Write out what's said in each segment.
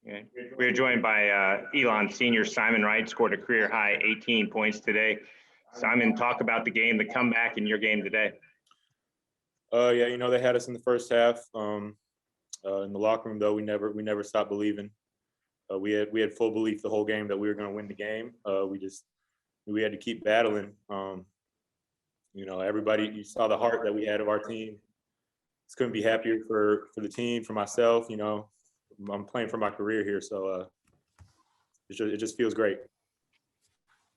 Yeah. We're joined by Elon senior Simon Wright, scored a career high 18 points today. Simon, talk about the game, the comeback in your game today. Yeah, they had us in the first half. In the locker room, though, we never stopped believing. We had full belief the whole game that we were going to win the game. We had to keep battling. Everybody, you saw the heart that we had of our team. Just couldn't be happier for the team, for myself. I'm playing for my career here, so it just feels great.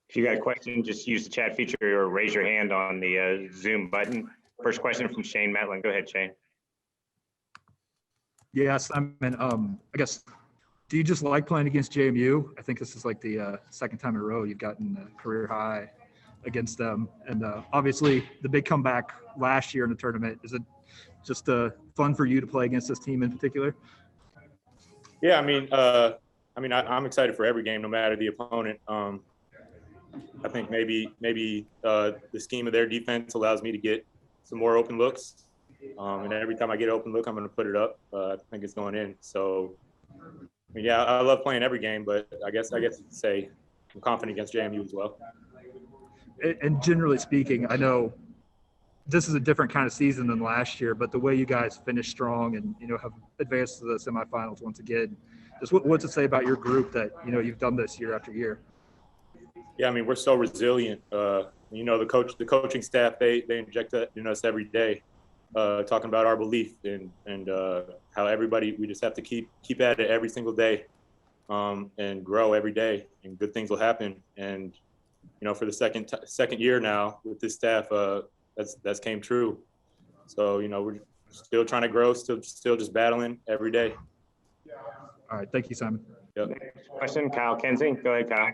If you got a question, just use the chat feature or raise your hand on the Zoom button. First question from Shane Matlin. Go ahead, Shane. Yes, I guess, do you just like playing against JMU? I think this is like the second time in a row you've gotten a career high against them. And obviously the big comeback last year in the tournament, is it just fun for you to play against this team in particular? Yeah, I'm excited for every game, no matter the opponent. I think maybe the scheme of their defense allows me to get some more open looks. And every time I get an open look, I'm going to put it up. I think it's going in. So, yeah, I love playing every game, but I guess you could say I'm confident against JMU as well. And generally speaking, I know this is a different kind of season than last year, but the way you guys finished strong and, have advanced to the semifinals once again, just what's it say about your group that, you've done this year after year? Yeah, we're so resilient. The coaching staff, they inject that in us every day, talking about our belief and how everybody, we just have to keep at it every single day, and grow every day, and good things will happen. And, for the second year now with this staff, that's came true. So, we're still trying to grow, still just battling every day. All right. Thank you, Simon. Yep. Next question, Kyle Kenzie. Go ahead, Kyle.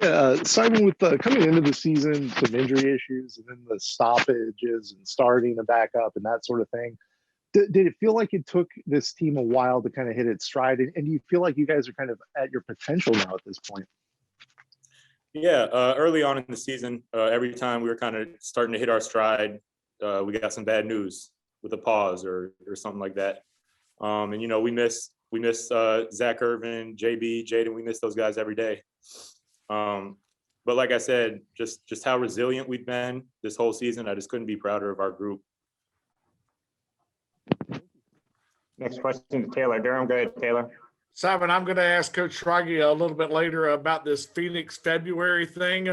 Yeah, Simon, with coming into the season, some injury issues and then the stoppages and starting to back up and that sort of thing, did it feel like it took this team a while to kind of hit its stride? And do you feel like you guys are kind of at your potential now at this point? Yeah, early on in the season, every time we were kind of starting to hit our stride, we got some bad news with a pause or something like that. And we miss Zach Irvin, JB, Jaden. We miss those guys every day. But like I said, just how resilient we've been this whole season, I just couldn't be prouder of our group. Next question to Taylor Durham. Go ahead, Taylor. Simon, I'm going to ask Coach Schrage a little bit later about this Phoenix February thing,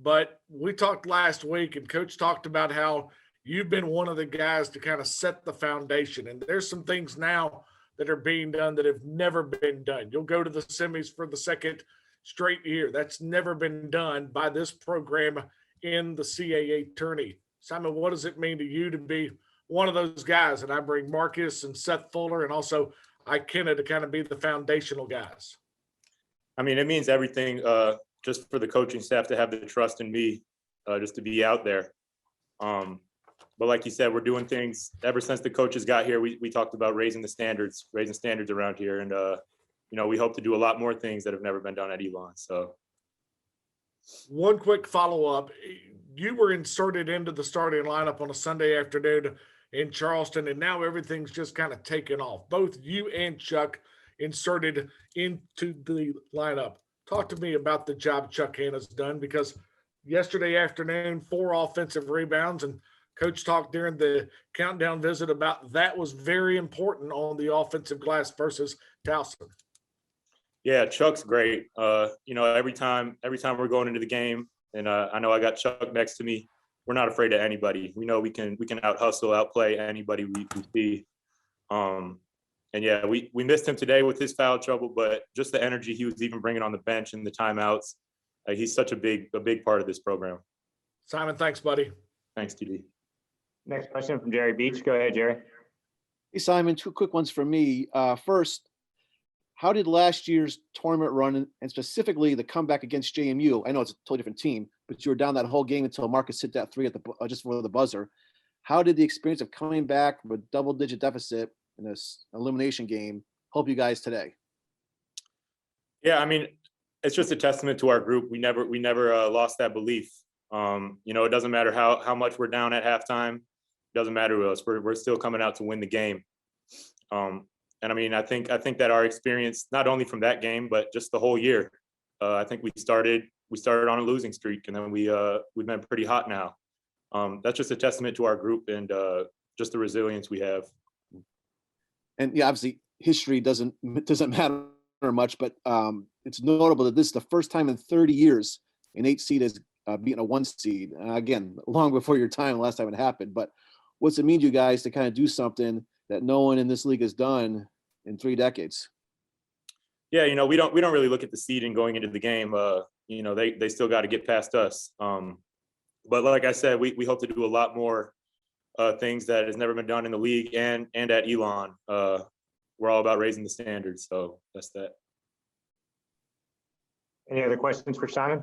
but we talked last week and Coach talked about how you've been one of the guys to kind of set the foundation. And there's some things now that are being done that have never been done. You'll go to the semis for the second straight year. That's never been done by this program in the CAA tourney. Simon, what does it mean to you to be one of those guys? And I bring Marcus and Seth Fuller and also Ikenna to kind of be the foundational guys. It means everything, just for the coaching staff to have the trust in me, just to be out there. But like you said, we're doing things ever since the coaches got here. We talked about raising standards around here. And, we hope to do a lot more things that have never been done at Elon. So one quick follow-up. You were inserted into the starting lineup on a Sunday afternoon in Charleston, and now everything's just kind of taken off. Both you and Chuck inserted into the lineup. Talk to me about the job Chuck Hanna's done, because yesterday afternoon, 4 offensive rebounds, and Coach talked during the countdown visit about that was very important on the offensive glass versus Towson. Yeah, Chuck's great. Every time we're going into the game, and I know I got Chuck next to me, we're not afraid of anybody. We know we can out hustle, outplay anybody we see. And yeah, we missed him today with his foul trouble, but just the energy he was even bringing on the bench and the timeouts, he's such a big part of this program. Simon, thanks, buddy. Thanks, TD. Next question from Jerry Beach. Go ahead, Jerry. Hey, Simon, 2 quick ones from me. First, how did last year's tournament run, and specifically the comeback against JMU? I know it's a totally different team, but you were down that whole game until Marcus hit that 3 at the just for the buzzer. How did the experience of coming back with a double-digit deficit in this elimination game help you guys today? Yeah, it's just a testament to our group. We never lost that belief. It doesn't matter how much we're down at halftime. It doesn't matter to us. We're still coming out to win the game. I mean, I think that our experience, not only from that game, but just the whole year, I think we started on a losing streak, and then we've been pretty hot now. That's just a testament to our group and just the resilience we have. And yeah, obviously history doesn't matter much, but it's notable that this is the first time in 30 years an 8 seed has beaten a 1 seed. Again, long before your time, last time it happened. But what's it mean to you guys to kind of do something that no one in this league has done in 3 decades? Yeah, we don't really look at the seeding going into the game. They still got to get past us. But like I said, we hope to do a lot more things that has never been done in the league and at Elon. We're all about raising the standards, so that's that. Any other questions for Simon?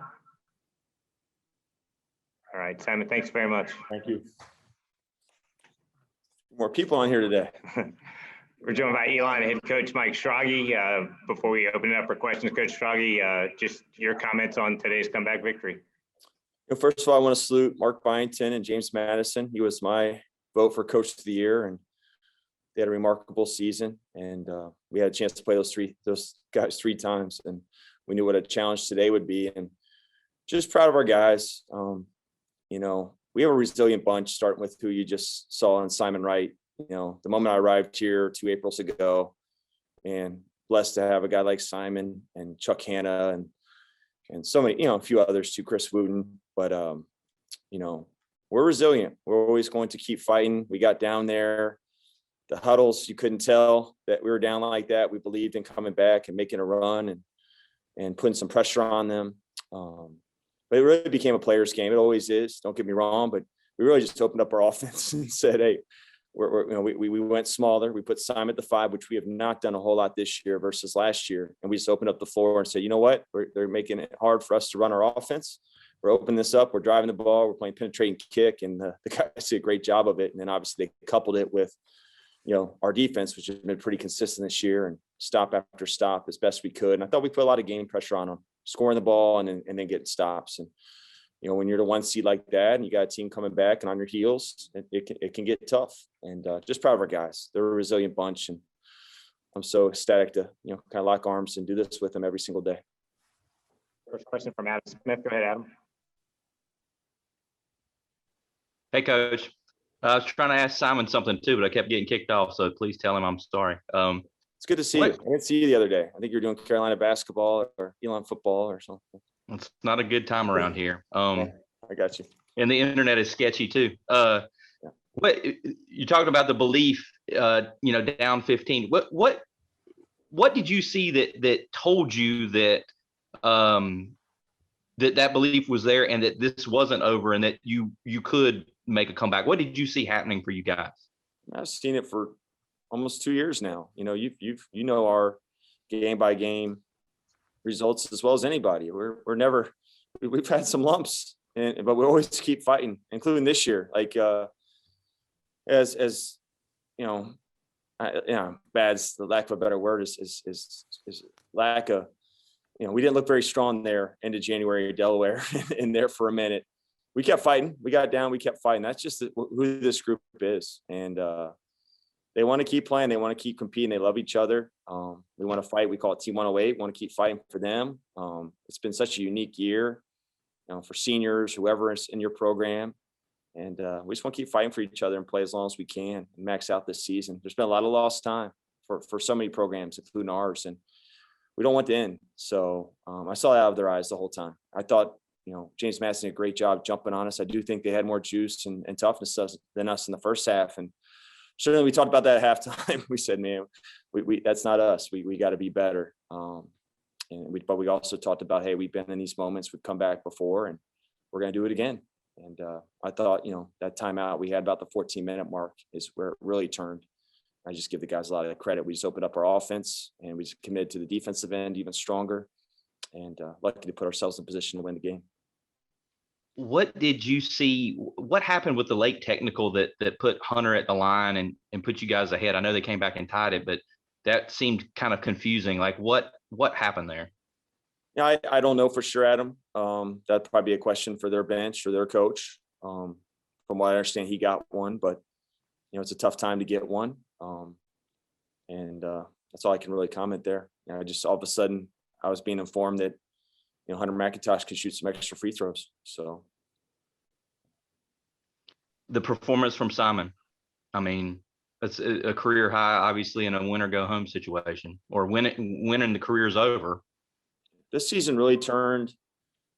All right, Simon, thanks very much. Thank you. More people on here today. We're joined by Elon head coach Mike Schrage. Before we open it up for questions, Coach Schrage, just your comments on today's comeback victory. First of all, I want to salute Mark Byington and James Madison. He was my vote for Coach of the Year, and they had a remarkable season. And we had a chance to play those guys 3 times, and we knew what a challenge today would be. And just proud of our guys. We have a resilient bunch, starting with who you just saw on Simon Wright. The moment I arrived here 2 Aprils ago, and blessed to have a guy like Simon and Chuck Hanna and so many, a few others too, Chris Wooten. But, we're resilient. We're always going to keep fighting. We got down there. The huddles, you couldn't tell that we were down like that. We believed in coming back and making a run and putting some pressure on them. But it really became a player's game. It always is. Don't get me wrong, but we really just opened up our offense and said, hey, we went smaller. We put Simon at the 5, which we have not done a whole lot this year versus last year. And we just opened up the floor and said, you know what? They're making it hard for us to run our offense. We're opening this up. We're driving the ball. We're playing penetrating kick, and the guys did a great job of it. And then obviously they coupled it with, our defense, which has been pretty consistent this year, and stop after stop as best we could. And I thought we put a lot of game pressure on them, scoring the ball and then getting stops. And when you're the 1 seed like that, and you got a team coming back and on your heels, it can get tough. And just proud of our guys. They're a resilient bunch, and I'm so ecstatic to kind of lock arms and do this with them every single day. First question from Adam Smith. Go ahead, Adam. Hey, Coach. I was trying to ask Simon something too, but I kept getting kicked off. So please tell him I'm sorry. It's good to see you. I didn't see you the other day. I think you're doing Carolina basketball or Elon football or something. It's not a good time around here. I got you. And the internet is sketchy too. What you talking about the belief? Down 15. What did you see that told you that that belief was there and that this wasn't over and that you could make a comeback? What did you see happening for you guys? I've seen it for almost 2 years now. You know our game by game results as well as anybody. We've had some lumps, but we always keep fighting, including this year. Like as bad's the lack of a better word is lack of. We didn't look very strong there into January, Delaware, in there for a minute. We kept fighting. We got down. We kept fighting. That's just who this group is. And they want to keep playing. They want to keep competing. They love each other. We want to fight. We call it Team 108. We want to keep fighting for them. It's been such a unique year for seniors, whoever is in your program. And we just want to keep fighting for each other and play as long as we can and max out this season. There's been a lot of lost time for so many programs, including ours. And we don't want to end. So I saw that out of their eyes the whole time. I thought, James Madison did a great job jumping on us. I do think they had more juice and toughness than us in the first half. And certainly we talked about that at halftime. We said, man, we that's not us. We got to be better. But we also talked about, hey, we've been in these moments. We've come back before and we're going to do it again. And I thought, that timeout we had about the 14-minute mark is where it really turned. I just give the guys a lot of credit. We just opened up our offense and we just committed to the defensive end even stronger, and lucky to put ourselves in position to win the game. What did you see? What happened with the late technical that put Hunter at the line and put you guys ahead? I know they came back and tied it, but that seemed kind of confusing. Like what happened there? Yeah, I don't know for sure, Adam. That'd probably be a question for their bench or their coach. From what I understand, he got one, but it's a tough time to get one. And that's all I can really comment there. You know, just all of a sudden I was being informed that, you know, Hunter McIntosh could shoot some extra free throws. So The performance from Simon, I mean, it's a career high, obviously, in a win or go home situation, or winning the career's over. this season really turned.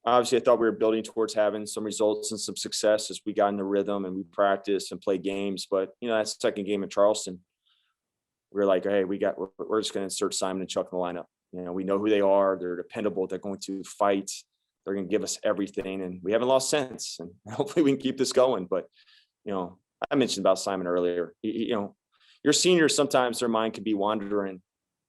Obviously, I thought we were building towards having some results and some success as we got in the rhythm and we practiced and played games. But, you know, that second game in Charleston, we were like, hey, we're just going to insert Simon and Chuck in the lineup. You know, we know who they are. They're dependable. They're going to fight. They're going to give us everything. And we haven't lost since. And hopefully we can keep this going. But, you know, I mentioned about Simon earlier. You know, your seniors, sometimes their mind can be wandering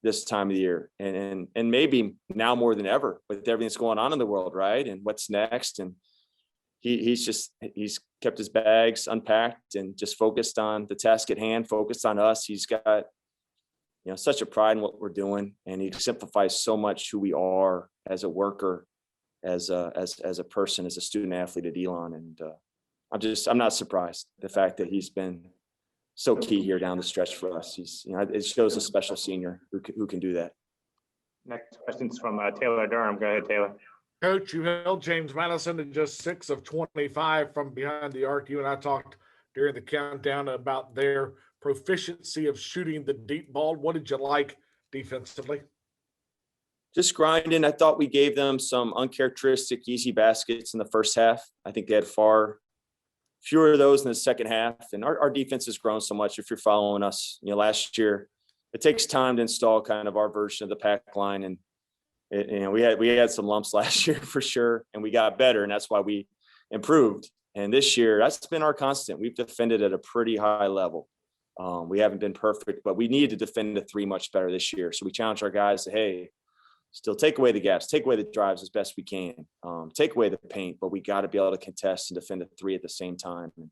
this time of the year, and maybe now more than ever with everything that's going on in the world, right? And what's next. And he's kept his bags unpacked and just focused on the task at hand, focused on us. He's got, you know, such a pride in what we're doing, and he exemplifies so much who we are as a worker, as a person, as a student athlete at Elon. And I'm not surprised the fact that he's been so key here down the stretch for us. He's, you know, it shows a special senior who can do that. Next question's from Taylor Durham. Go ahead, Taylor. Coach, you held James Madison to just 6 of 25 from behind the arc. You and I talked during the countdown about their proficiency of shooting the deep ball. What did you like defensively? Just grinding. I thought we gave them some uncharacteristic easy baskets in the first half. I think they had far fewer of those in the second half. And our defense has grown so much. If you're following us, you know, last year, it takes time to install kind of our version of the pack line. And you know, we had some lumps last year for sure, and we got better, and that's why we improved. And this year, that's been our constant. We've defended at a pretty high level. We haven't been perfect, but we need to defend the three much better this year. So we challenge our guys to, hey, still take away the gaps, take away the drives as best we can, take away the paint, but we got to be able to contest and defend the three at the same time. And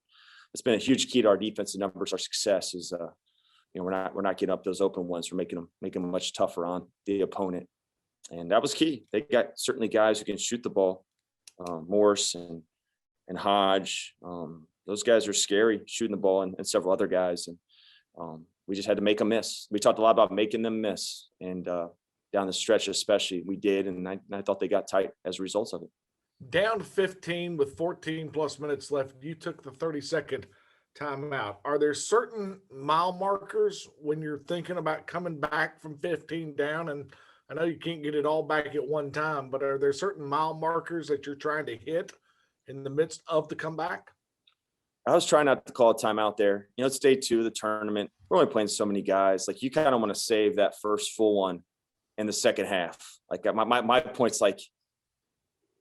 it's been a huge key to our defensive numbers. Our success is, you know, we're not getting up those open ones. We're making them much tougher on the opponent, and that was key. They got certainly guys who can shoot the ball, Morse and Hodge. Those guys are scary shooting the ball, and several other guys, and we just had to make them miss. We talked a lot about making them miss, and down the stretch especially we did, and I thought they got tight as a result of it. Down 15 with 14 plus minutes left, you took the 30-second timeout. Are there certain mile markers when you're thinking about coming back from 15 down? And I know you can't get it all back at one time, but are there certain mile markers that you're trying to hit in the midst of the comeback? I was trying not to call a timeout there. You know, it's day 2 of the tournament. We're only playing so many guys. Like, you kind of want to save that first full one in the second half. Like, my point's like,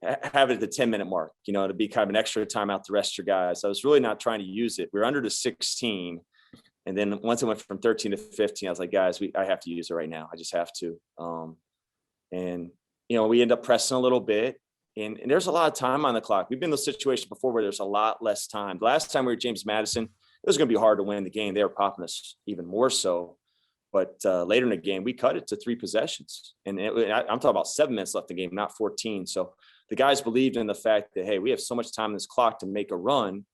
have it at the 10-minute mark, you know, to be kind of an extra timeout to rest your guys. I was really not trying to use it. We were under to 16. And then once it went from 13 to 15, I was like, guys, I have to use it right now. I just have to. And, you know, we end up pressing a little bit. And there's a lot of time on the clock. We've been in those situations before where there's a lot less time. The last time we were James Madison, it was going to be hard to win the game. They were popping us even more so. But later in the game, we cut it to 3 possessions. And I'm talking about 7 minutes left in the game, not 14. So the guys believed in the fact that, hey, we have so much time on this clock to make a run.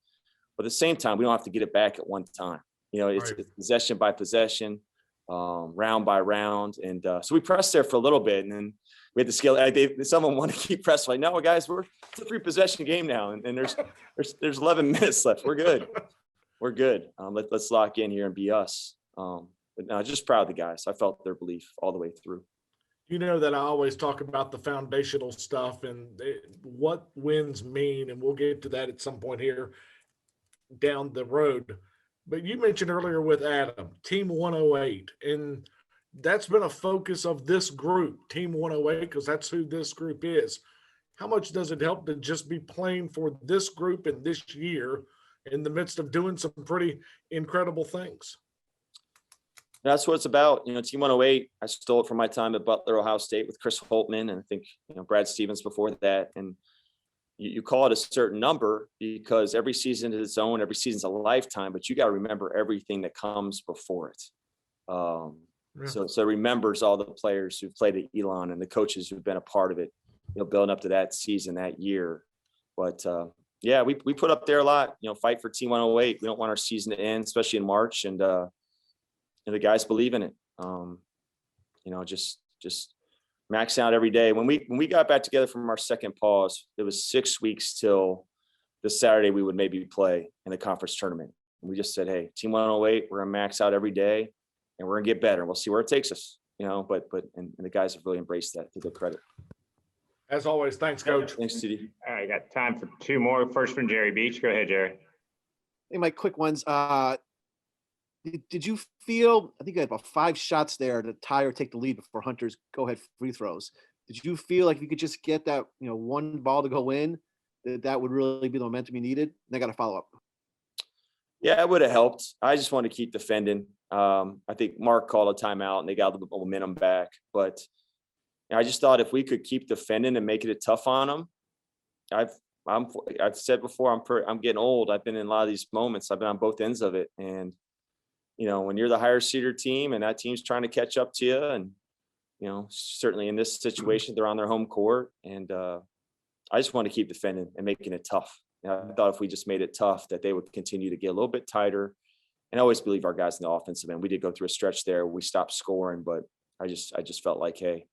But at the same time, we don't have to get it back at one time. You know, it's possession by possession, round by round. And so we pressed there for a little bit. And then we had to scale. Someone wanted to keep pressing. Like, no, guys, it's a 3 possession game now. And there's 11 minutes left. We're good. We're good. Let's lock in here and be us. But no, just proud of the guys. I felt their belief all the way through. You know that I always talk about the foundational stuff and what wins mean, and we'll get to that at some point here down the road. But you mentioned earlier with Adam, Team 108, and that's been a focus of this group, Team 108, because that's who this group is. How much does it help to just be playing for this group in this year in the midst of doing some pretty incredible things? That's what it's about. You know, Team 108, I stole it from my time at Butler, Ohio State with Chris Holtman, and I think, you know, Brad Stevens before that. And you call it a certain number because every season is its own, every season's a lifetime, but you got to remember everything that comes before it. So it remembers all the players who've played at Elon and the coaches who've been a part of it, you know, building up to that season, that year. But yeah, we put up there a lot, you know, fight for Team 108. We don't want our season to end, especially in March. And the guys believe in it. Just max out every day. When we got back together from our second pause, it was 6 weeks till the Saturday we would maybe play in the conference tournament. And we just said, hey, Team 108, we're gonna max out every day and we're gonna get better. We'll see where it takes us, but the guys have really embraced that, to their credit. As always, thanks, Coach. Thanks, TD. All right, got time for two more. First from Jerry Beach. Go ahead, Jerry. Hey, my quick ones. Did you feel, I think you had about 5 shots there to tie or take the lead before Hunter's go-ahead free throws. Did you feel like if you could just get that, one ball to go in, that would really be the momentum you needed? And I got a follow-up. Yeah, it would have helped. I just want to keep defending. I think Mark called a timeout and they got the momentum back. But I just thought if we could keep defending and making it tough on them, I've said before, I'm getting old. I've been in a lot of these moments. I've been on both ends of it. And, when you're the higher seeder team and that team's trying to catch up to you, and, certainly in this situation, they're on their home court. And I just want to keep defending and making it tough. I thought if we just made it tough, that they would continue to get a little bit tighter. And I always believe our guys in the offensive end. We did go through a stretch there where we stopped scoring, but I just felt like, hey,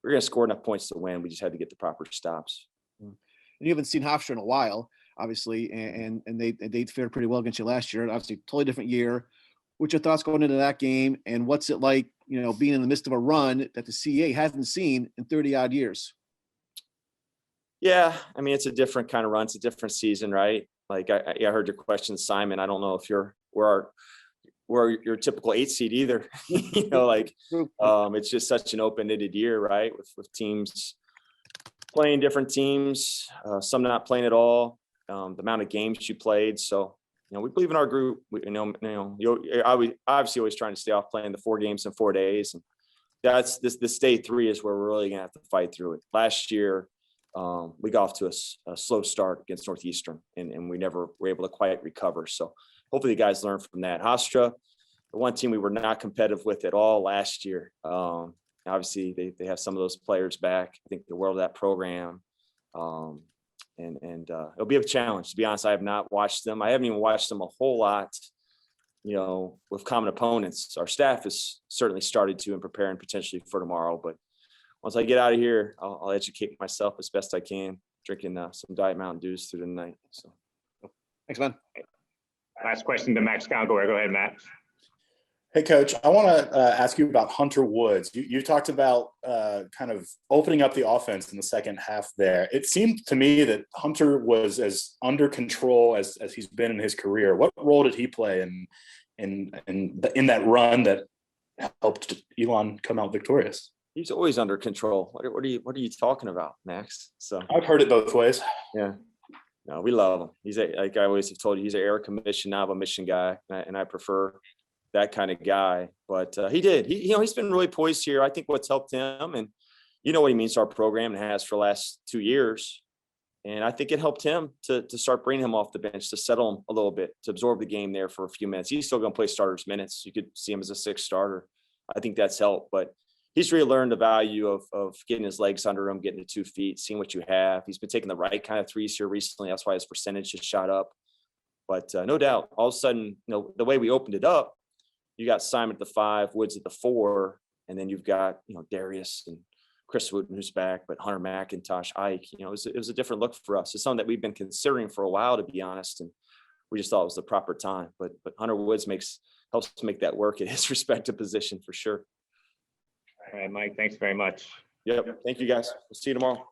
we're going to score enough points to win. We just had to get the proper stops. And you haven't seen Hofstra in a while, obviously, and they fared pretty well against you last year. Obviously, totally different year. What's your thoughts going into that game, and what's it like, being in the midst of a run that the CEA hasn't seen in 30 odd years? Yeah, I mean, it's a different kind of run. It's a different season, right? Like I heard your question, Simon. I don't know if we're your typical 8 seed either. It's just such an open-ended year, right? With teams playing different teams, some not playing at all. The amount of games you played, so we believe in our group. I obviously always trying to stay off playing the 4 games in 4 days, and that's this day 3 is where we're really gonna have to fight through it. Last year, we got off to a slow start against Northeastern, and we never were able to quite recover. So hopefully the guys learn from that. Hofstra, the one team we were not competitive with at all last year. Obviously they have some of those players back. I think the world of that program. And it'll be a challenge. To be honest, I have not watched them. I haven't even watched them a whole lot, with common opponents. Our staff has certainly started to and preparing potentially for tomorrow. But once I get out of here, I'll educate myself as best I can, drinking some Diet Mountain Dews through the night. So, Thanks, man. Last question to Max Congoer. Go ahead, Max. Hey, Coach, I want to ask you about Hunter Woods. You talked about kind of opening up the offense in the second half there. It seemed to me that Hunter was as under control as he's been in his career. What role did he play in that run that helped Elon come out victorious? He's always under control. What are you talking about, Max? So I've heard it both ways. Yeah. No, we love him. He's like I always have told you, he's an air commission, not a mission guy, and I prefer that kind of guy. But he's been really poised here. I think what's helped him, and what he means to our program and has for the last 2 years. And I think it helped him to start bringing him off the bench, to settle him a little bit, to absorb the game there for a few minutes. He's still going to play starters minutes. You could see him as a 6th starter. I think that's helped, but he's really learned the value of getting his legs under him, getting to 2 feet, seeing what you have. He's been taking the right kind of threes here recently. That's why his percentage has shot up. But no doubt, all of a sudden, the way we opened it up, you got Simon at the 5, Woods at the 4, and then you've got, Darius and Chris Wooten, who's back, but Hunter McIntosh, Ike, it was a different look for us. It's something that we've been considering for a while, to be honest. And we just thought it was the proper time, but Hunter Woods helps to make that work at his respective position for sure. All right, Mike, thanks very much. Yep. Thank you guys. We'll see you tomorrow.